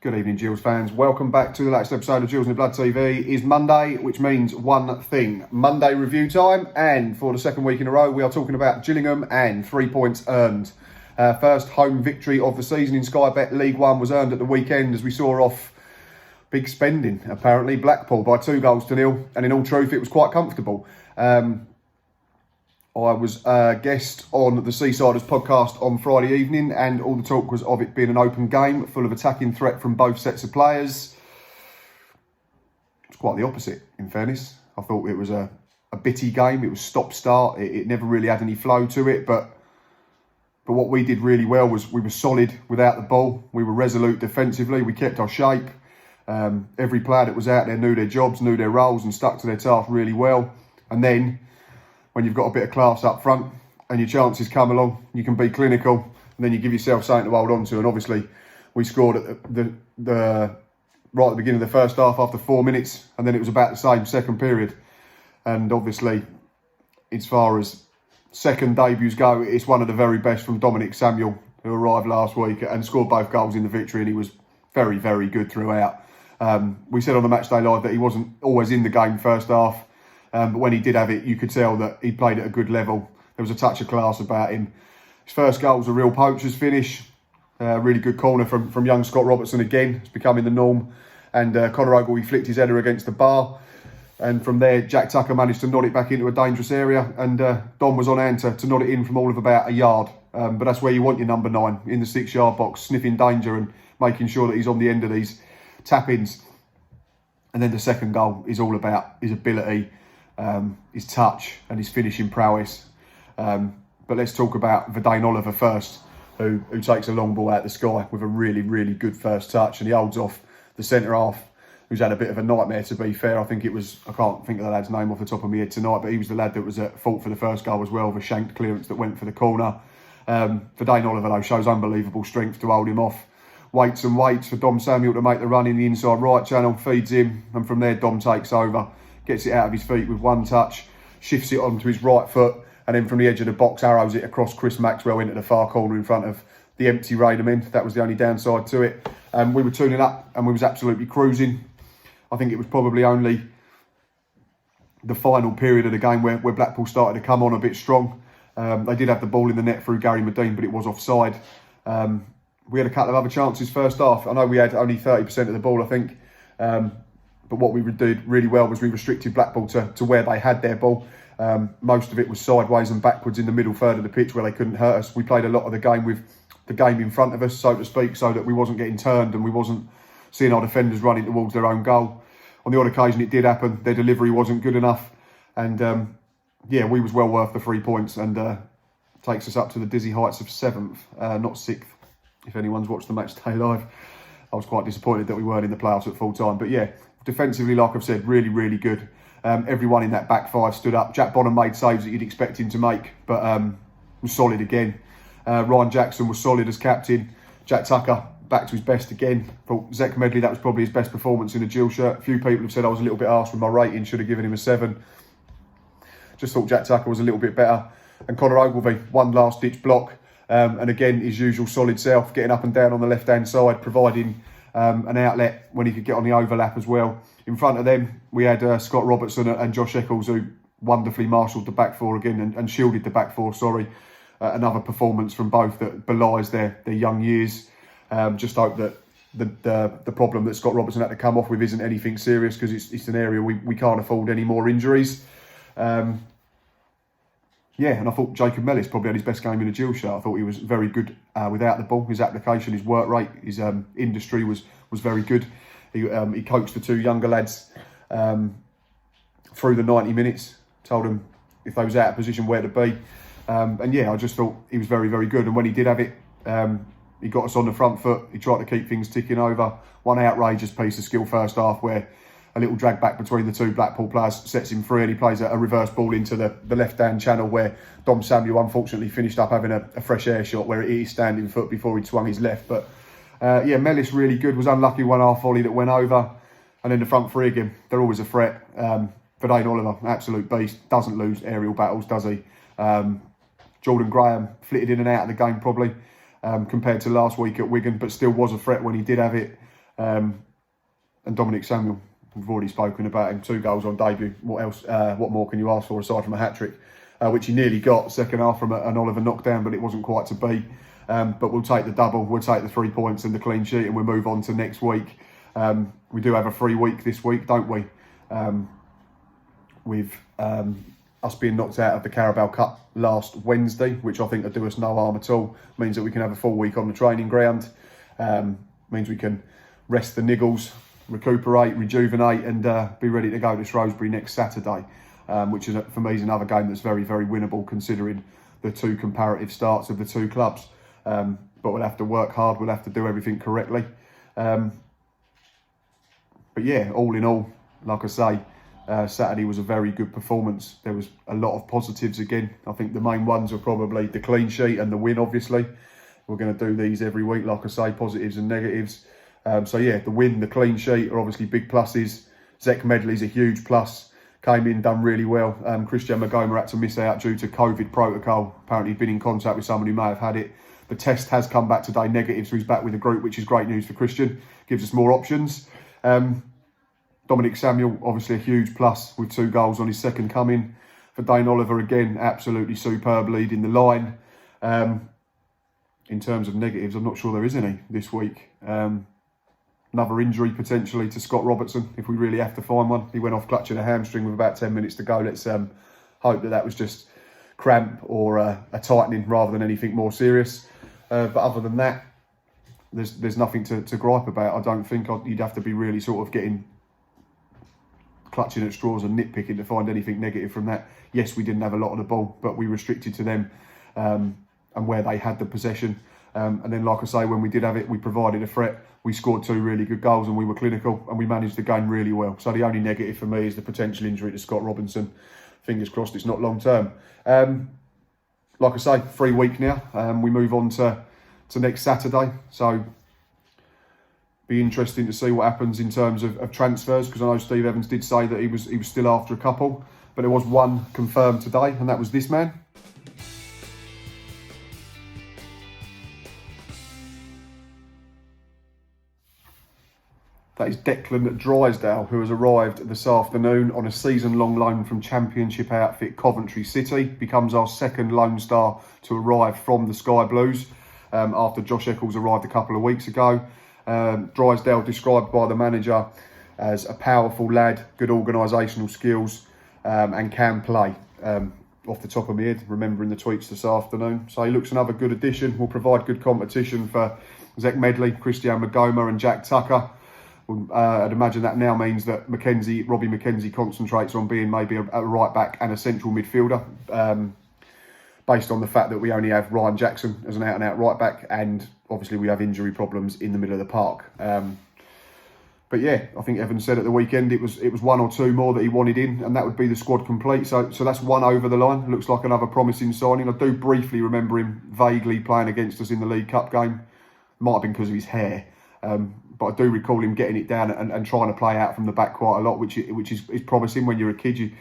Good evening, Gills fans. Welcome back to the latest episode of Gills in the Blood TV. It is Monday, which means one thing. Monday review time, and for the second week in a row, we are talking about Gillingham and 3 points earned. First home victory of the season in Sky Bet League One was earned at the weekend as we saw off big spending, apparently, Blackpool by 2-0, and in all truth, it was quite comfortable. I was a guest on the Seasiders podcast on Friday evening, and all the talk was of it being an open game, full of attacking threat from both sets of players. It's quite the opposite, in fairness. I thought it was a bitty game. It was stop-start. It never really had any flow to it, but what we did really well was we were solid without the ball. We were resolute defensively. We kept our shape. Every player that was out there knew their jobs, knew their roles, and stuck to their task really well. And then, when you've got a bit of class up front and your chances come along, you can be clinical, and then you give yourself something to hold on to. And obviously, we scored at the right at the beginning of the first half after 4 minutes, and then it was about the same second period. And obviously, as far as second debuts go, it's one of the very best from Dominic Samuel, who arrived last week and scored both goals in the victory, and he was very, very good throughout. We said on the Matchday Live that he wasn't always in the game first half. But when he did have it, you could tell that he played at a good level. There was a touch of class about him. His first goal was a real poacher's finish. Really good corner from young Scott Robertson again. It's becoming the norm. And Conor Ogle, he flicked his header against the bar. And from there, Jack Tucker managed to nod it back into a dangerous area. And Dom was on hand to nod it in from all of about a yard. But that's where you want your number 9, in the 6-yard box, sniffing danger and making sure that he's on the end of these tap-ins. And then the second goal is all about his ability, his touch and his finishing prowess. But let's talk about Verdane Oliver first, who takes a long ball out of the sky with a really, really good first touch, and he holds off the centre half, who's had a bit of a nightmare, to be fair. I think it was, I can't think of the lad's name off the top of my head tonight, but he was the lad that was at fault for the first goal as well, the shanked clearance that went for the corner. Verdane Oliver, though, shows unbelievable strength to hold him off. Waits and waits for Dom Samuel to make the run in the inside right channel, feeds him, and from there Dom takes over. Gets it out of his feet with one touch, shifts it onto his right foot, and then from the edge of the box arrows it across Chris Maxwell into the far corner in front of the empty Rainham. That was the only downside to it. We were 2-0 up and we was absolutely cruising. I think it was probably only the final period of the game where Blackpool started to come on a bit strong. They did have the ball in the net through Gary Medine, but it was offside. We had a couple of other chances first half. I know we had only 30% of the ball, I think. But what we did really well was we restricted Blackpool to where they had their ball. Most of it was sideways and backwards in the middle third of the pitch where they couldn't hurt us. We played a lot of the game with the game in front of us, so to speak, so that we wasn't getting turned and we wasn't seeing our defenders running towards their own goal. On the odd occasion it did happen. Their delivery wasn't good enough. And yeah, we was well worth the 3 points, and takes us up to the dizzy heights of 7th, not 6th, if anyone's watched the Matchday Live. I was quite disappointed that we weren't in the playoffs at full time. But yeah, defensively, like I've said, really, really good. Everyone in that back five stood up. Jack Bonham made saves that you'd expect him to make, but was solid again. Ryan Jackson was solid as captain. Jack Tucker back to his best again. Thought Zach Medley, that was probably his best performance in a Gill shirt. A few people have said I was a little bit harsh with my rating, should have given him a 7. Just thought Jack Tucker was a little bit better. And Conor Ogilvie, one last ditch block. And again, his usual solid self, getting up and down on the left-hand side, providing an outlet when he could get on the overlap as well. In front of them, we had Scott Robertson and Josh Eccles, who wonderfully marshalled the back four again and shielded the back four, another performance from both that belies their young years. Just hope that the problem that Scott Robertson had to come off with isn't anything serious, because it's an area we can't afford any more injuries. Yeah, and I thought Jacob Mellis probably had his best game in a Gill shirt. I thought he was very good without the ball. His application, his work rate, his industry was very good. He coached the 2 younger lads through the 90 minutes, told them if they was out of position where to be. And yeah, I just thought he was very, very good. And when he did have it, he got us on the front foot. He tried to keep things ticking over. One outrageous piece of skill first half where a little drag back between the 2 Blackpool players sets him free, and he plays a reverse ball into the left-hand channel where Dom Samuel unfortunately finished up having a fresh air shot where it hit his standing foot before he'd swung his left. But yeah, Mellis really good, was unlucky one half volley that went over. And then the front three again, they're always a threat. Verdane Oliver, absolute beast, doesn't lose aerial battles, does he? Jordan Graham flitted in and out of the game probably compared to last week at Wigan, but still was a threat when he did have it. And Dominic Samuel, we've already spoken about him, 2 goals on debut. What else? What more can you ask for aside from a hat-trick? Which he nearly got second half from an Oliver knockdown, but it wasn't quite to be. But we'll take the double, we'll take the 3 points and the clean sheet, and we'll move on to next week. We do have a free week this week, don't we? With us being knocked out of the Carabao Cup last Wednesday, which I think will do us no harm at all. Means that we can have a full week on the training ground. Means we can rest the niggles, recuperate, rejuvenate, and be ready to go to Shrewsbury next Saturday, which is, for me, is another game that's very, very winnable considering the 2 comparative starts of the 2 clubs. But we'll have to work hard, we'll have to do everything correctly. But yeah, all in all, like I say, Saturday was a very good performance. There was a lot of positives again. I think the main ones are probably the clean sheet and the win, obviously. We're going to do these every week, like I say, positives and negatives. So yeah, the win, the clean sheet are obviously big pluses. Zach Medley's a huge plus. Came in, done really well. Christian Magoma had to miss out due to COVID protocol. Apparently he'd been in contact with someone who may have had it. The test has come back today negative, so he's back with the group, which is great news for Christian. Gives us more options. Dominic Samuel, obviously a huge plus with 2 goals on his second coming. For Dane Oliver, again, absolutely superb, leading the line. In terms of negatives, I'm not sure there is any this week. Another injury potentially to Scott Robertson, if we really have to find one. He went off clutching a hamstring with about 10 minutes to go. Let's hope that was just cramp or a tightening rather than anything more serious. But other than that, there's nothing to gripe about. I don't think you'd have to be really sort of clutching at straws and nitpicking to find anything negative from that. Yes, we didn't have a lot of the ball, but we restricted to them and where they had the possession. And then, like I say, when we did have it, we provided a threat. We scored 2 really good goals and we were clinical and we managed the game really well. So the only negative for me is the potential injury to Scott Robinson. Fingers crossed it's not long term. Like I say, free week now. We move on to next Saturday. So be interesting to see what happens in terms of transfers, because I know Steve Evans did say that he was still after a couple, but there was one confirmed today, and that was this man. That is Declan Drysdale, who has arrived this afternoon on a season-long loan from Championship outfit Coventry City. Becomes our second Lone Star to arrive from the Sky Blues after Josh Eccles arrived a couple of weeks ago. Drysdale described by the manager as a powerful lad, good organisational skills and can play. Off the top of my head, remembering the tweets this afternoon. So he looks another good addition. Will provide good competition for Zach Medley, Christian Magoma and Jack Tucker. I'd imagine that now means that Robbie McKenzie concentrates on being maybe a right back and a central midfielder, based on the fact that we only have Ryan Jackson as an out-and-out right back, and obviously we have injury problems in the middle of the park. But yeah, I think Evans said at the weekend it was 1 or 2 more that he wanted in, and that would be the squad complete. So that's 1 over the line. Looks like another promising signing. I do briefly remember him vaguely playing against us in the League Cup game. Might have been because of his hair. But I do recall him getting it down and trying to play out from the back quite a lot, which is promising when you're a kid.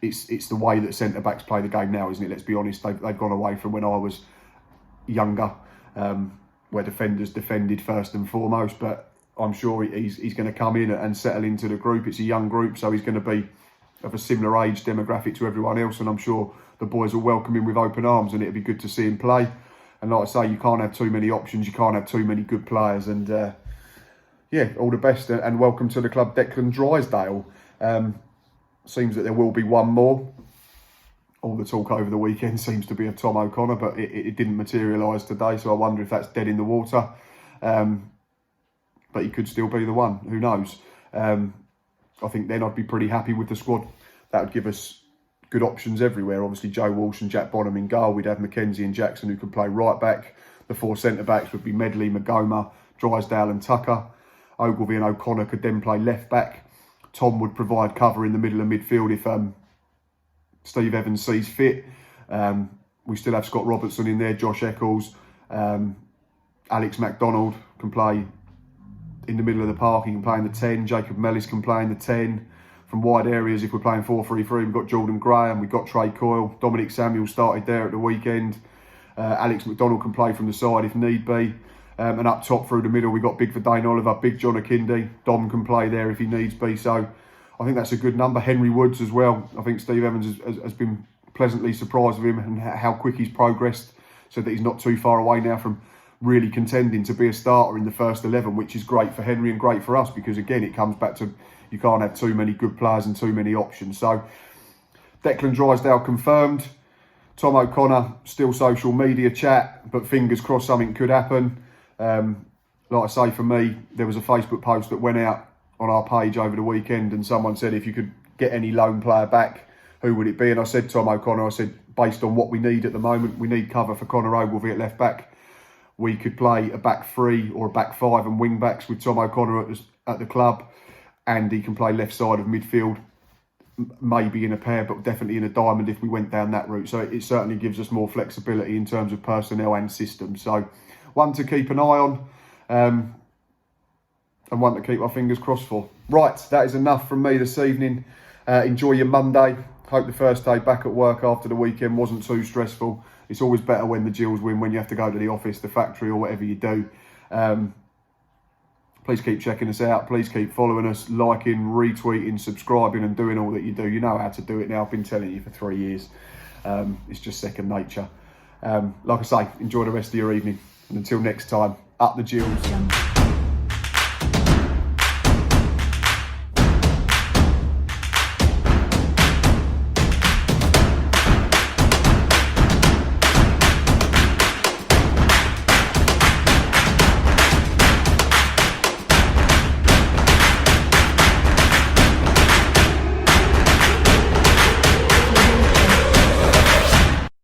It's the way that centre-backs play the game now, isn't it? Let's be honest, they've gone away from when I was younger, where defenders defended first and foremost. But I'm sure he's going to come in and settle into the group. It's a young group, so he's going to be of a similar age demographic to everyone else. And I'm sure the boys will welcome him with open arms, and it'll be good to see him play. And like I say, you can't have too many options. You can't have too many good players. And yeah, all the best and welcome to the club, Declan Drysdale. Seems that there will be one more. All the talk over the weekend seems to be of Tom O'Connor, but it didn't materialise today. So I wonder if that's dead in the water. But he could still be the one. Who knows? I think then I'd be pretty happy with the squad. That would give us good options everywhere. Obviously, Joe Walsh and Jack Bonham in goal. We'd have McKenzie and Jackson who could play right back. The 4 centre-backs would be Medley, Magoma, Drysdale and Tucker. Ogilvie and O'Connor could then play left back. Tom would provide cover in the middle of midfield if Steve Evans sees fit. We still have Scott Robertson in there, Josh Eccles. Alex MacDonald can play in the middle of the park. He can play in the 10. Jacob Mellis can play in the 10. From wide areas, if we're playing 4-3-3, we've got Jordan Graham, we've got Trey Coyle. Dominic Samuel started there at the weekend. Alex MacDonald can play from the side if need be. And up top through the middle, we got Big Verdane Oliver, Big John Akindi. Dom can play there if he needs be. So I think that's a good number. Henry Woods as well. I think Steve Evans has been pleasantly surprised with him and how quick he's progressed, so that he's not too far away now from really contending to be a starter in the first 11, which is great for Henry and great for us, because again, it comes back to you can't have too many good players and too many options. So Declan Drysdale confirmed. Tom O'Connor, still social media chat, but fingers crossed something could happen. Like I say, for me, there was a Facebook post that went out on our page over the weekend, and someone said, if you could get any loan player back, who would it be? And I said Tom O'Connor. I said, based on what we need at the moment, we need cover for Conor Ogilvie at left back. We could play a back three or a back five and wing backs with Tom O'Connor at the club, and he can play left side of midfield, maybe in a pair, but definitely in a diamond if we went down that route. So it certainly gives us more flexibility in terms of personnel and system. So one to keep an eye on, and one to keep our fingers crossed for. Right, that is enough from me this evening. Enjoy your Monday. Hope the first day back at work after the weekend wasn't too stressful. It's always better when the Gills win, when you have to go to the office, the factory, or whatever you do. Please keep checking us out. Please keep following us, liking, retweeting, subscribing, and doing all that you do. You know how to do it now. I've been telling you for 3 years. It's just second nature. Like I say, enjoy the rest of your evening. And until next time, up the Gills.